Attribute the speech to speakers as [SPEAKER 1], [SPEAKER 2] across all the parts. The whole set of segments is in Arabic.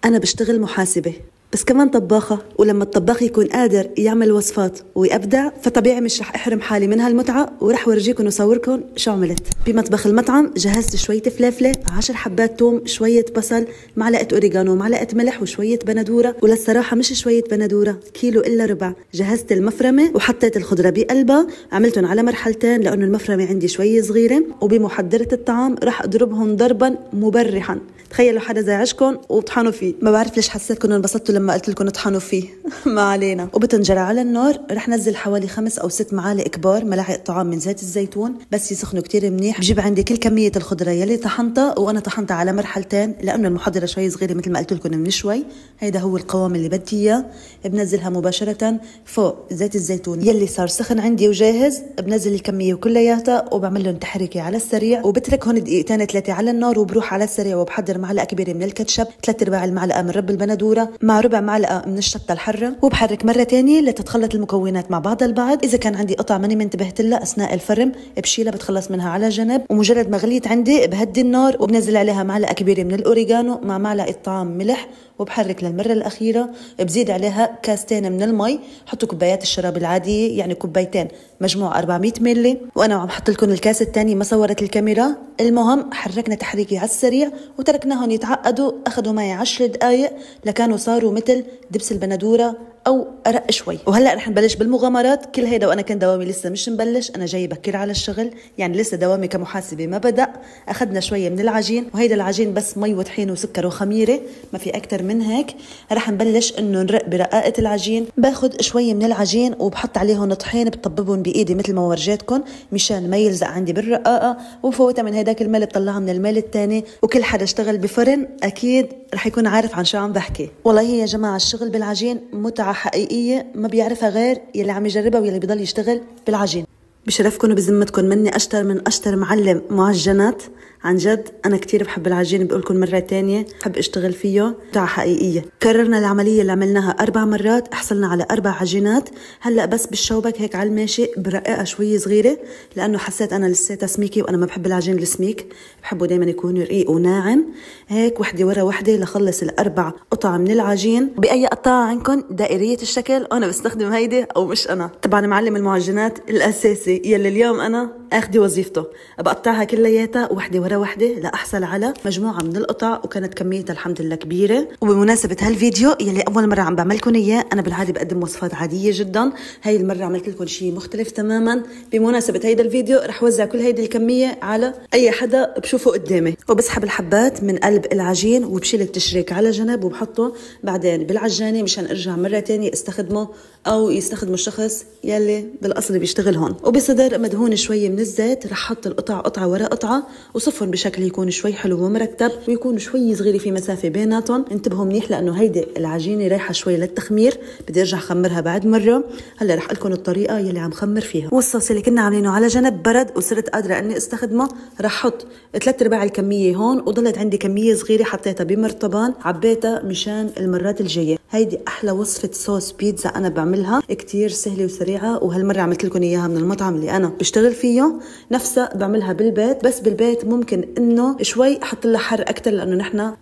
[SPEAKER 1] أنا بشتغل محاسبة بس كمان طباخة، ولما الطباخ يكون قادر يعمل وصفات ويبدع فطبيعي مش رح أحرم حالي من هالمتعة، ورح ورجيكم وصوركم شو عملت. بمطبخ المطعم جهزت شوية فلافلة، 10 حبات توم، شوية بصل، معلقة أوريغانو، معلقة ملح، وشوية بندورة، وللصراحة مش شوية بندورة، كيلو إلا ربع. جهزت المفرمة وحطيت الخضرة بقلبها، عملتهم على مرحلتين لأنه المفرمة عندي شوي صغيرة. وبمحضرة الطعام رح أضربهم ضربا مبرحا. تخيلوا حدا زعجكم وطحنوا فيه. ما بعرف ليش حسيتكم انبسطتوا لما قلت لكم اطحنوا فيه. ما علينا. وبتنجرى على النار رح نزل حوالي 5 أو 6 معالق كبار ملاعق طعام من زيت الزيتون، بس يسخنوا كتير منيح. بجيب عندي كل كمية الخضرة يلي طحنتها، وانا طحنتها على مرحلتين لانه المحضرة شوي صغيرة مثل ما قلت لكم من شوي. هيدا هو القوام اللي بدي اياه. بنزلها مباشرة فوق زيت الزيتون يلي صار سخن عندي وجاهز. بنزل الكمية كلياتها وبعمل لهم تحريكة على السريع، وبتركهم دقيقتين 3 على النار، وبروح على السريع وبحضر معلقة كبيرة من الكاتشب، 3/4 المعلقة من رب البندورة، مع ربع معلقة من الشطة الحرة، وبحرك مرة تانية لتتخلط المكونات مع بعضها البعض. إذا كان عندي قطع ماني منتبهت لها أثناء الفرم بشيلها بتخلص منها على جنب، ومجرد ما غليت عندي بهدي النار وبنزل عليها معلقة كبيرة من الأوريغانو مع معلقة طعام ملح، وبحرك للمرة الأخيرة. بزيد عليها كاستين من المي. حطوا كوبايات الشراب العادية، يعني كوبايتين مجموع 400 ملي، وأنا عم حط لكم الكاس الثاني ما صورت الكاميرا. المهم حركنا تحريكي على السريع وتركناهم يتعقدوا. أخذوا معي 10 دقايق لكانوا صاروا مثل دبس البندورة أو أرق شوي. وهلا رح نبلش بالمغامرات. كل هيدا وأنا كان دوامي لسه مش مبلش، أنا جاي بكير على الشغل، يعني لسه دوامي كمحاسبة ما بدأ. أخذنا شوية من العجين، وهيدا العجين بس مي وطحين وسكر وخميرة، ما في أكتر من هيك. رح نبلش إنه نرق برقاقة العجين. باخد شوية من العجين وبحط عليهم طحين، بطببهم بإيدي مثل ما ورجيتكم مشان ما يلزق عندي بالرقاقة، وفوتها من هيداك الميل بطلعها من الميل الثاني. وكل حدا اشتغل بفرن أكيد رح يكون عارف عن شو عم بحكي. والله يا جماعة الشغل بالعجين متعة حقيقية ما بيعرفها غير يلي عم يجربها ويلي بيضل يشتغل بالعجين. بشرفكم وبذمتكم مني أشتر معلم معجنات. عن جد أنا كتير بحب العجين، بقولكم مرة تانية بحب اشتغل فيه، متعة حقيقية. كررنا العملية اللي عملناها 4 مرات، حصلنا على 4 عجينات. هلأ بس بالشوبك هيك على الماشي برققها شوي صغيرة، لأنه حسيت أنا لساتها سميكي، وأنا ما بحب العجين السميك، بحبه دايما يكون رقيق وناعم. هيك وحدة ورا وحدة لخلص 4 قطع من العجين. بأي قطعة عندكم دائرية الشكل أنا بستخدم هيدي، أو مش أنا طبعا معلم المعجنات الأساسي يلي اليوم أنا أخدي وظيفته، بقطعها كلياتها وحدة ورا وحدة لأحصل على مجموعة من القطع، وكانت كميتها الحمد لله كبيرة. وبمناسبة هالفيديو يلي أول مرة عم بعملكم إياه، أنا بالعادة بقدم وصفات عادية جدا، هاي المرة عملت لكم شيء مختلف تماما. بمناسبة هيدا الفيديو رح وزع كل هيدي الكمية على أي حدا بشوفه قدامي، وبسحب الحبات من قلب العجين وبشيل التشريك على جنب، وبحطه بعدين بالعجانة مشان أرجع مرة تانية استخدمه، أو يستخدمه الشخص يلي بالأصل بيشتغل هون. وبصدر مدهون شوية من الزيت رح أحط القطع قطعة ورا قطعة، وصفهم بشكل يكون شوي حلو ومرتب، ويكون شوي صغيرة في مسافة بيناتهم. انتبهوا منيح لأنه هيدي العجينة رايحة شوي للتخمير، بدي أرجع خمرها بعد مرة. هلا رح أقول لكم الطريقة يلي عم خمر فيها. والصوص اللي كنا عاملينه على جنب برد وصرت قادرة إني استخدمه. رح أحط 3/4 الكمية هون، وضلت عندي كمية صغيرة حطيتها بمرطبان عبيتها مشان المرات الجاية. هيدي أحلى وصفة صوص بيتزا أنا بعملها، كتير سهلة وسريعة، وهالمرة عملت لكم إياها من المطعم اللي أنا بشتغل فيه. نفسها بعملها بالبيت، بس بالبيت ممكن إنه شوي أحط لها حر أكتر، لأنه نحن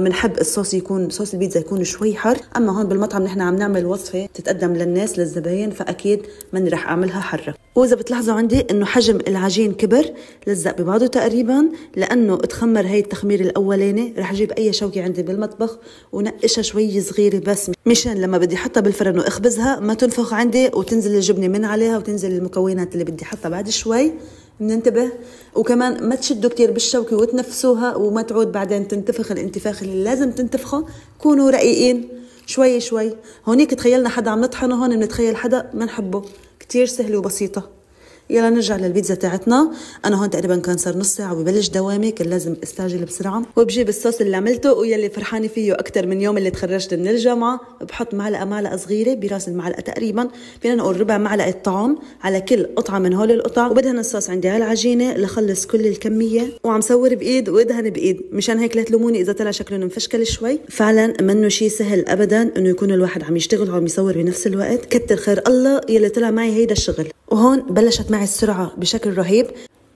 [SPEAKER 1] بنحب الصوص يكون صوص البيتزا يكون شوي حر. أما هون بالمطعم نحن عم نعمل وصفة تتقدم للناس للزباين، فأكيد ماني رح أعملها حرة. وإذا بتلاحظوا عندي إنه حجم العجين كبر، لزق ببعضه تقريبا، لأنه اتخمر هي التخمير الأولاني. رح أجيب أي شوكة عندي بالمطبخ ونقشها شوي صغيرة بس، مشان لما بدي أحطها بالفرن وأخبزها ما تنفخ عندي وتنزل الجبنة من عليها وتنزل المكونات اللي بدي أحطها بعد شوي. بننتبه، وكمان ما تشدوا كتير بالشوكة وتنفسوها وما تعود بعدين تنتفخ الانتفاخ اللي لازم تنتفخه. كونوا رقيقين شوي شوي. هونيك تخيلنا حدا عم نطحنه، هون بنتخيل حدا ما نحبه. كتير سهلة وبسيطة. يلا نرجع للبيتزا تاعتنا. انا هون تقريبا كان صار نص ساعه وببلش دوامي، كان لازم استعجل بسرعه. وبجيب الصوص اللي عملته ويلي فرحانه فيه اكثر من يوم اللي تخرجت من الجامعه. بحط معلقه صغيره براس المعلقه تقريبا، فينا نقول ربع معلقه طعام على كل قطعه من هول القطع. وبدهن الصوص عندي على العجينه لخلص كل الكميه، وعم صور بايد وادهن بايد، مشان هيك لا تلوموني اذا طلع شكلهم مفشكل شوي. فعلا منه شيء سهل ابدا انه يكون الواحد عم يشتغل وعم يصور بنفس الوقت. كتر خير الله يلي طلع معي هيدا الشغل. وهون بلشت معي السرعه بشكل رهيب.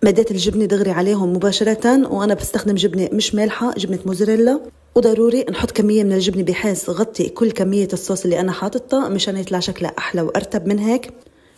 [SPEAKER 1] مديت الجبنة دغري عليهم مباشرة، وأنا بستخدم جبنة مش مالحة، جبنة موزاريلا. وضروري نحط كمية من الجبنة بحيث غطي كل كمية الصوص اللي أنا حاططها مشان يطلع شكلها أحلى وأرتب من هيك.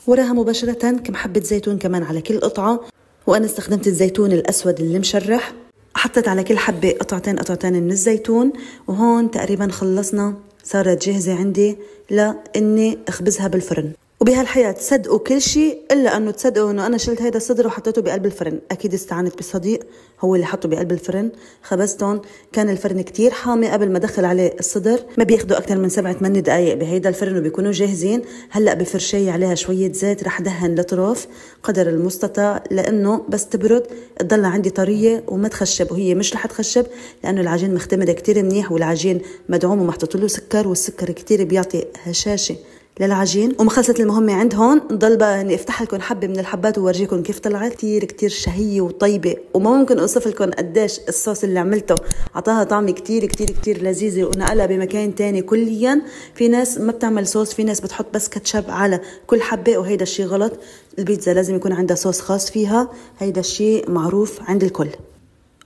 [SPEAKER 1] وراها مباشرة كم حبة زيتون كمان على كل قطعة، وأنا استخدمت الزيتون الأسود اللي مشرح، حطيت على كل حبة قطعتين من الزيتون. وهون تقريبا خلصنا، صارت جاهزة عندي لإني أخبزها بالفرن. وبهالحياة تصدقوا كل شيء إلا أنه تصدقوا أنه أنا شلت هيدا الصدر وحطيته بقلب الفرن. أكيد استعنت بصديق هو اللي حطه بقلب الفرن، خبزتهم. كان الفرن كتير حامي قبل ما أدخل عليه الصدر، ما بياخدوا أكتر من 7-8 دقايق بهيدا الفرن وبيكونوا جاهزين. هلأ بفرشاية عليها شوية زيت، رح دهن الأطراف قدر المستطاع لأنه بس تبرد تضل عندي طرية وما تخشب، وهي مش رح تخشب لأنه العجين مختمر كتير منيح، والعجين مدعوم ومحطوط له سكر، والسكر كتير بيعطي هشاشة للعجين. وما خلصت المهمة عند هون، ضل بقى اني افتح لكم حبة من الحبات وورجيكم كيف طلعت. كتير كتير شهية وطيبة، وما ممكن اوصف لكم قديش الصوص اللي عملته عطاها طعم كتير كتير كتير لذيذة ونقلها بمكان تاني كليا. في ناس ما بتعمل صوص، في ناس بتحط بس كاتشب على كل حبة، وهيدا الشي غلط. البيتزا لازم يكون عندها صوص خاص فيها، هيدا الشي معروف عند الكل.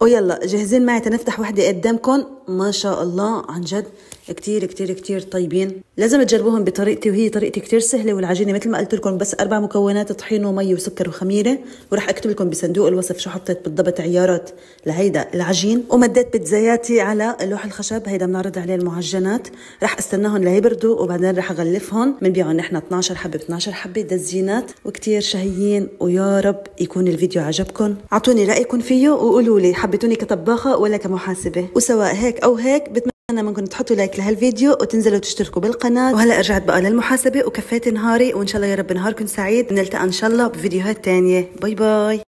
[SPEAKER 1] ويلا جاهزين معي تنفتح وحدة قدامكم. ما شاء الله عن جد كتير كتير كتير طيبين، لازم تجربوهم بطريقتي، وهي طريقتي كتير سهلة. والعجينة مثل ما قلت لكم بس 4 مكونات، طحين ومي وسكر وخميرة. ورح اكتب لكم بصندوق الوصف شو حطيت بالضبط عيارات لهيدا العجين. ومديت بيتزاياتي على لوح الخشب، هيدا بنعرض عليه المعجنات. رح استناهم ليبردوا وبعدين رح اغلفهم. بنبيعهم نحن 12 حبة ب 12 حبة دزينات، وكتير شهيين. ويا رب يكون الفيديو عجبكم. اعطوني رأيكم فيه وقولوا لي حبيتوني كطباخة ولا كمحاسبة، وسواء هيك او هيك بتمنى منكم تحطوا لايك لهالفيديو وتنزلوا تشتركوا بالقناة. وهلا رجعت بقى للمحاسبة وكفيت نهاري، وان شاء الله يا رب نهاركم سعيد. نلتقى ان شاء الله بفيديوهات تانية. باي باي.